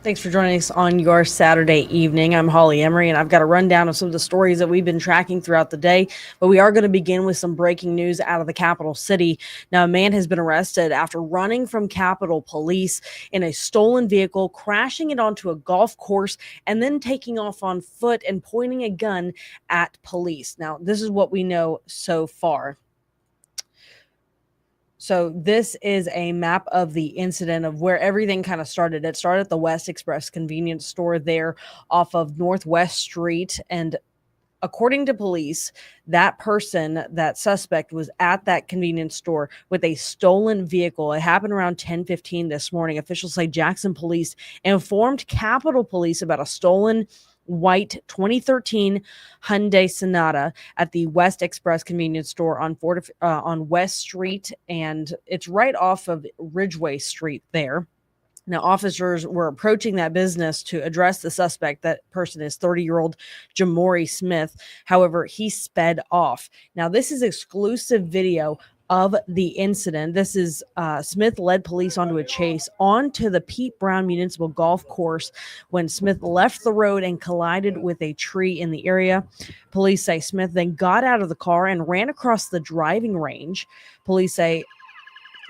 Thanks for joining us on your Saturday evening. I'm Holly Emery, and I've got a rundown of some of the stories that we've been tracking throughout the day. But we are going to begin with some breaking news out of the capital city. Now, a man has been arrested after running from Capitol Police in a stolen vehicle, crashing it onto a golf course, and then taking off on foot and pointing a gun at police. Now, this is what we know so far. So this is a map of the incident of where everything kind of started. It started at the West Express convenience store there off of Northwest Street. And according to police, that suspect was at that convenience store with a stolen vehicle. It happened around 10:15 this morning. Officials say Jackson police informed Capitol Police about a stolen white 2013 Hyundai Sonata at the West Express convenience store on West Street, and it's right off of Ridgeway Street there. Now, officers were approaching that business to address the suspect. That person is 30-year-old Jamori Smith. However, he sped off. Now, this is exclusive video of the incident. This is Smith led police onto a chase onto the Pete Brown Municipal Golf Course when Smith left the road and collided with a tree in the area. Police say Smith then got out of the car and ran across the driving range. Police say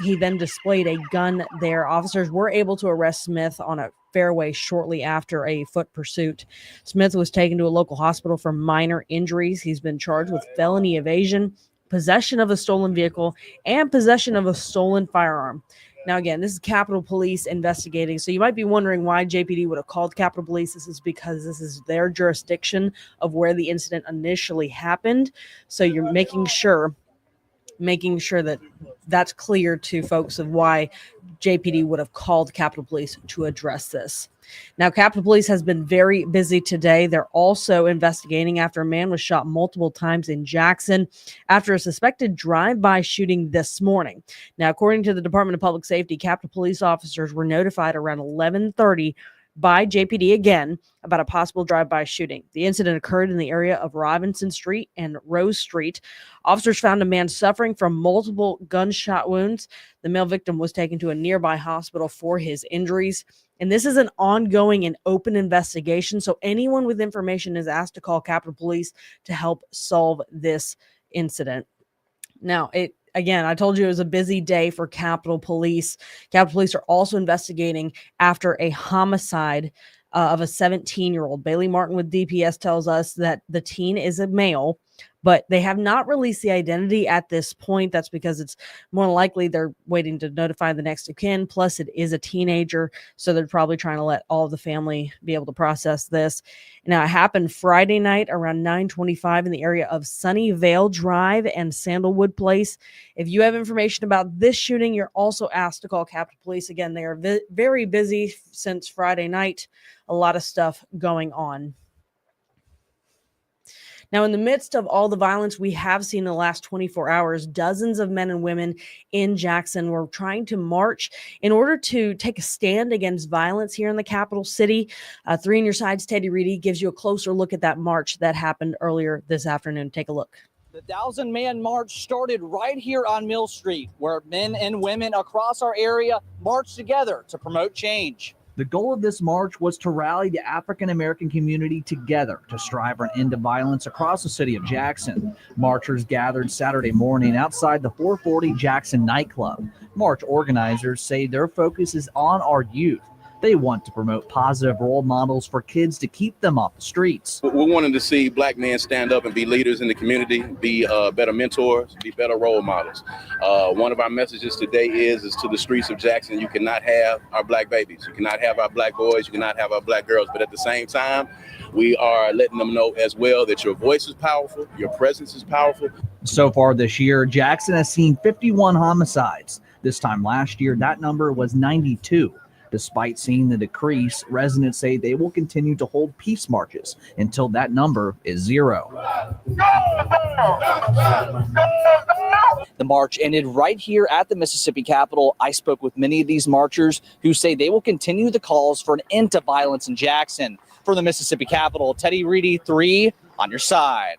he then displayed a gun there. Officers were able to arrest Smith on a fairway shortly after a foot pursuit. Smith was taken to a local hospital for minor injuries. He's been charged with felony evasion, possession of a stolen vehicle, and possession of a stolen firearm. Now, again, this is Capitol Police investigating. So you might be wondering why JPD would have called Capitol Police. This is because this is their jurisdiction of where the incident initially happened. So you're making sure that that's clear to folks of why JPD would have called Capitol Police to address this. Now, Capitol Police has been very busy today. They're also investigating after a man was shot multiple times in Jackson after a suspected drive-by shooting this morning. Now, according to the Department of Public Safety, Capitol Police officers were notified around 11:30 by JPD again about a possible drive-by shooting. The incident occurred in the area of Robinson Street and Rose Street. Officers found a man suffering from multiple gunshot wounds. The male victim was taken to a nearby hospital for his injuries. And this is an ongoing and open investigation, so anyone with information is asked to call Capitol Police to help solve this incident. Now, Again, I told you it was a busy day for Capitol Police. Capitol Police are also investigating after a homicide of a 17-year-old. Bailey Martin with DPS tells us that the teen is a male, but they have not released the identity at this point. That's because it's more likely they're waiting to notify the next of kin. Plus, it is a teenager, so they're probably trying to let all of the family be able to process this. Now, it happened Friday night around 9:25 in the area of Sunnyvale Drive and Sandalwood Place. If you have information about this shooting, you're also asked to call Capitol Police. Again, they are very busy since Friday night. A lot of stuff going on. Now, in the midst of all the violence we have seen in the last 24 hours, dozens of men and women in Jackson were trying to march in order to take a stand against violence here in the capital city. 3 on Your Side's Teddy Reedy gives you a closer look at that march that happened earlier this afternoon. Take a look. The 1,000-man march started right here on Mill Street, where men and women across our area marched together to promote change. The goal of this march was to rally the African-American community together to strive for an end to violence across the city of Jackson. Marchers gathered Saturday morning outside the 440 Jackson nightclub. March organizers say their focus is on our youth. They want to promote positive role models for kids to keep them off the streets. We're wanting to see black men stand up and be leaders in the community, be better mentors, be better role models. One of our messages today is to the streets of Jackson, you cannot have our black babies, you cannot have our black boys, you cannot have our black girls, but at the same time, we are letting them know as well that your voice is powerful, your presence is powerful. So far this year, Jackson has seen 51 homicides. This time last year, that number was 92. Despite seeing the decrease, residents say they will continue to hold peace marches until that number is 0. The march ended right here at the Mississippi Capitol. I spoke with many of these marchers who say they will continue the calls for an end to violence in Jackson. For the Mississippi Capitol, Teddy Reedy, 3 on your side.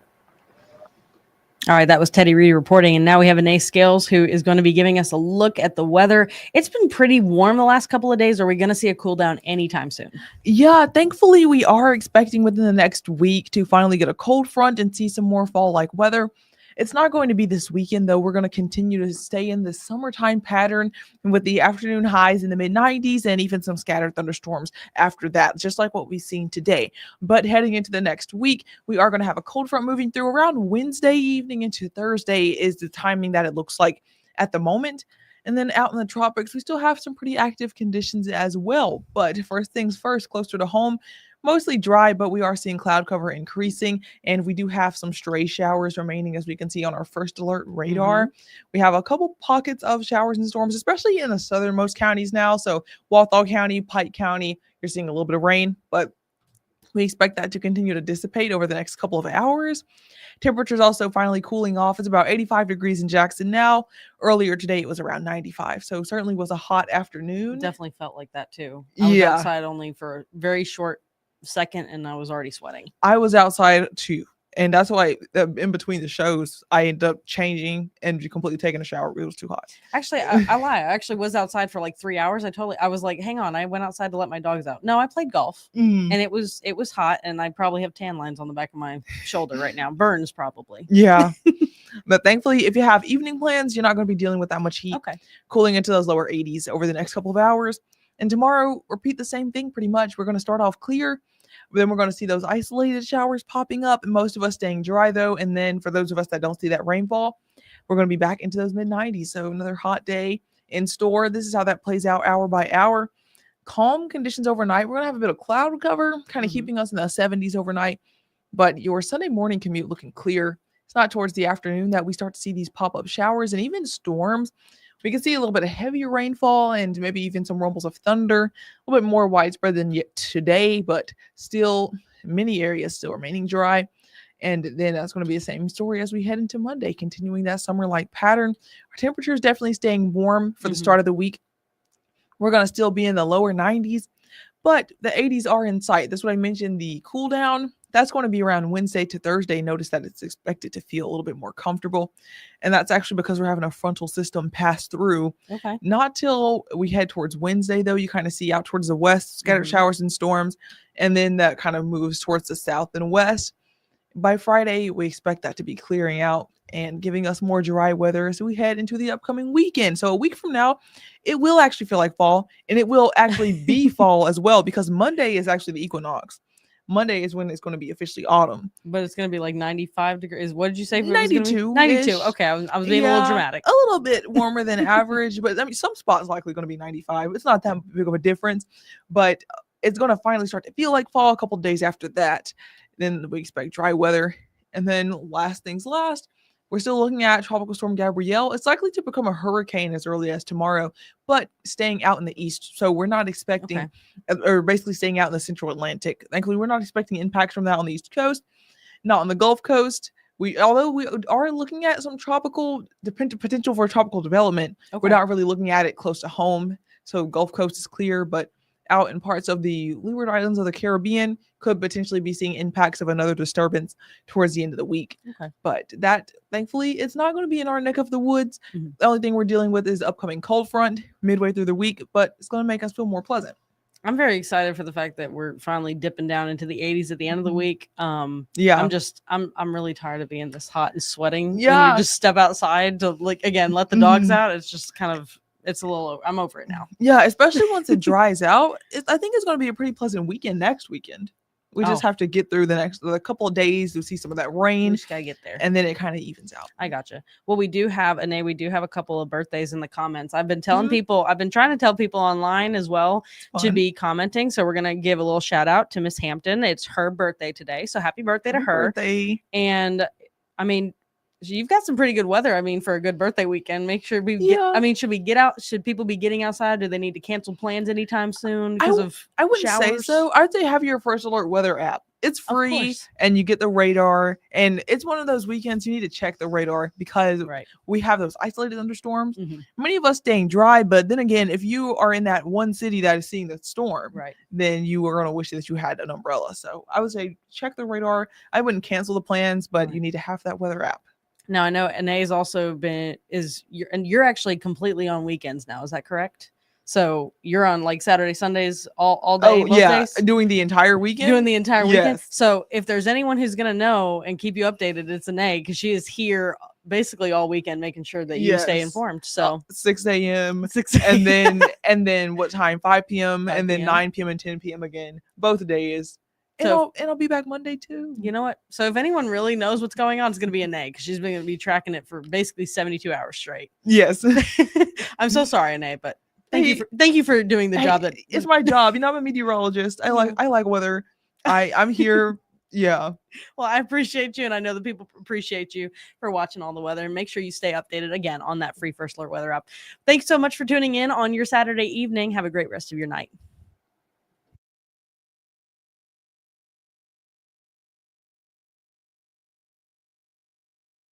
All right, that was Teddy Reedy reporting. And now we have Anais Scales, who is going to be giving us a look at the weather. It's been pretty warm the last couple of days. Are we going to see a cool down anytime soon? Yeah, thankfully, we are expecting within the next week to finally get a cold front and see some more fall-like weather. It's not going to be this weekend, though. We're going to continue to stay in this summertime pattern with the afternoon highs in the mid-90s and even some scattered thunderstorms after that, just like what we've seen today. But heading into the next week, we are going to have a cold front moving through around Wednesday evening into Thursday is the timing that it looks like at the moment. And then out in the tropics, we still have some pretty active conditions as well. But first things first, closer to home, mostly dry, but we are seeing cloud cover increasing, and we do have some stray showers remaining, as we can see on our first alert radar. We have a couple pockets of showers and storms, especially in the southernmost counties now. So Walthall County, Pike County, you're seeing a little bit of rain, but we expect that to continue to dissipate over the next couple of hours. Temperatures also finally cooling off. It's about 85 degrees in Jackson now. Earlier today, it was around 95. So certainly was a hot afternoon. Definitely felt like that too. I was outside only for a very short second and I was already sweating. I was outside too. And that's why in between the shows, I ended up changing and completely taking a shower. It was too hot. Actually, I lie. I actually was outside for like 3 hours. I was like, hang on. I went outside to let my dogs out. No, I played golf and it was hot. And I probably have tan lines on the back of my shoulder right now. Burns probably. Yeah. But thankfully, if you have evening plans, you're not going to be dealing with that much heat. Okay. Cooling into those lower 80s over the next couple of hours. And tomorrow, repeat the same thing pretty much. We're going to start off clear. Then we're going to see those isolated showers popping up, and most of us staying dry, though. And then for those of us that don't see that rainfall, we're going to be back into those mid-90s. So another hot day in store. This is how that plays out hour by hour. Calm conditions overnight. We're going to have a bit of cloud cover, kind of keeping us in the 70s overnight. But your Sunday morning commute looking clear. It's not towards the afternoon that we start to see these pop-up showers and even storms. We can see a little bit of heavier rainfall and maybe even some rumbles of thunder, a little bit more widespread than yet today, but still many areas still remaining dry. And then that's going to be the same story as we head into Monday, continuing that summer-like pattern. Our temperature is definitely staying warm for the start of the week. We're going to still be in the lower 90s, but the 80s are in sight. That's what I mentioned, the cool down. That's going to be around Wednesday to Thursday. Notice that it's expected to feel a little bit more comfortable. And that's actually because we're having a frontal system pass through. Okay. Not till we head towards Wednesday, though. You kind of see out towards the west, scattered showers and storms. And then that kind of moves towards the south and west. By Friday, we expect that to be clearing out and giving us more dry weather as we head into the upcoming weekend. So a week from now, it will actually feel like fall. And it will actually be fall as well, because Monday is actually the equinox. Monday is when it's going to be officially autumn. But it's going to be like 95 degrees. What did you say? 92. 92. Okay, I was being a little dramatic. A little bit warmer than average, but I mean, some spots likely going to be 95. It's not that big of a difference, but it's going to finally start to feel like fall a couple of days after that. Then we expect dry weather. And then last things last, we're still looking at Tropical Storm Gabrielle. It's likely to become a hurricane as early as tomorrow, but staying out in the east. So we're not expecting, or basically staying out in the central Atlantic. Thankfully, we're not expecting impacts from that on the East Coast, not on the Gulf Coast. Although we are looking at some potential for tropical development, we're not really looking at it close to home. So Gulf Coast is clear, but out in parts of the Leeward Islands of the Caribbean could potentially be seeing impacts of another disturbance towards the end of the week. But that, thankfully, it's not going to be in our neck of the woods. The only thing we're dealing with is upcoming cold front midway through the week, but it's going to make us feel more pleasant. I'm very excited for the fact that we're finally dipping down into the 80s at the end of the week. I'm really tired of being this hot and sweating. Yeah. When you just step outside to let the dogs out. It's just kind of it's a little. I'm over it now. Yeah, especially once it dries out. I think it's going to be a pretty pleasant weekend next weekend. We just Oh. have to get through the couple of days to see some of that We rain, just gotta get there. and then it kind of evens out. I gotcha. Well, we do have we do have a couple of birthdays in the comments. I've been telling Mhm. people, I've been trying to tell people online as well to Fun. be commenting. So we're gonna give a little shout out to Miss Hampton. It's her birthday today, so happy birthday to Happy her. birthday. And I mean, you've got some pretty good weather. I mean, for a good birthday weekend, make sure we. Yeah. I mean, should we get out? Should people be getting outside? Do they need to cancel plans anytime soon because of? I wouldn't say showers? so. I'd say have your First Alert weather app. It's Of free course. and you get the radar. And it's one of those weekends you need to check the radar because Right. we have those isolated thunderstorms. Mhm. Many of us staying dry, but then again, if you are in that one city that is seeing the storm, Right. then you are going to wish that you had an umbrella. So I would say check the radar. I wouldn't cancel the plans, but Right. you need to have that weather app. Now I know Anae's also you're actually completely on weekends now. Is that correct? So you're on like Saturday, Sundays, all day. Oh most yeah, days? doing the entire weekend. Doing the entire weekend. Yes. So if there's anyone who's gonna know and keep you updated, it's Anae because she is here basically all weekend making sure that you stay Yes. informed. So 6 a.m. 6 and then what time? 5 p.m. 5 and then p.m. 9 p.m. and 10 p.m. again. Both days. And, So- I'll be back Monday too. you know what? So if anyone really knows what's going on, it's gonna be Anae because she's going to be tracking it for basically 72 hours straight. Yes. I'm so sorry, Anae, but Hey, thank you for doing the hey, job that it's my job. You know, I'm a meteorologist. I like weather. I'm here. Yeah. Well, I appreciate you, and I know the people appreciate you for watching all the weather. And make sure you stay updated again on that free First Alert weather app. Thanks so much for tuning in on your Saturday evening. Have a great rest of your night.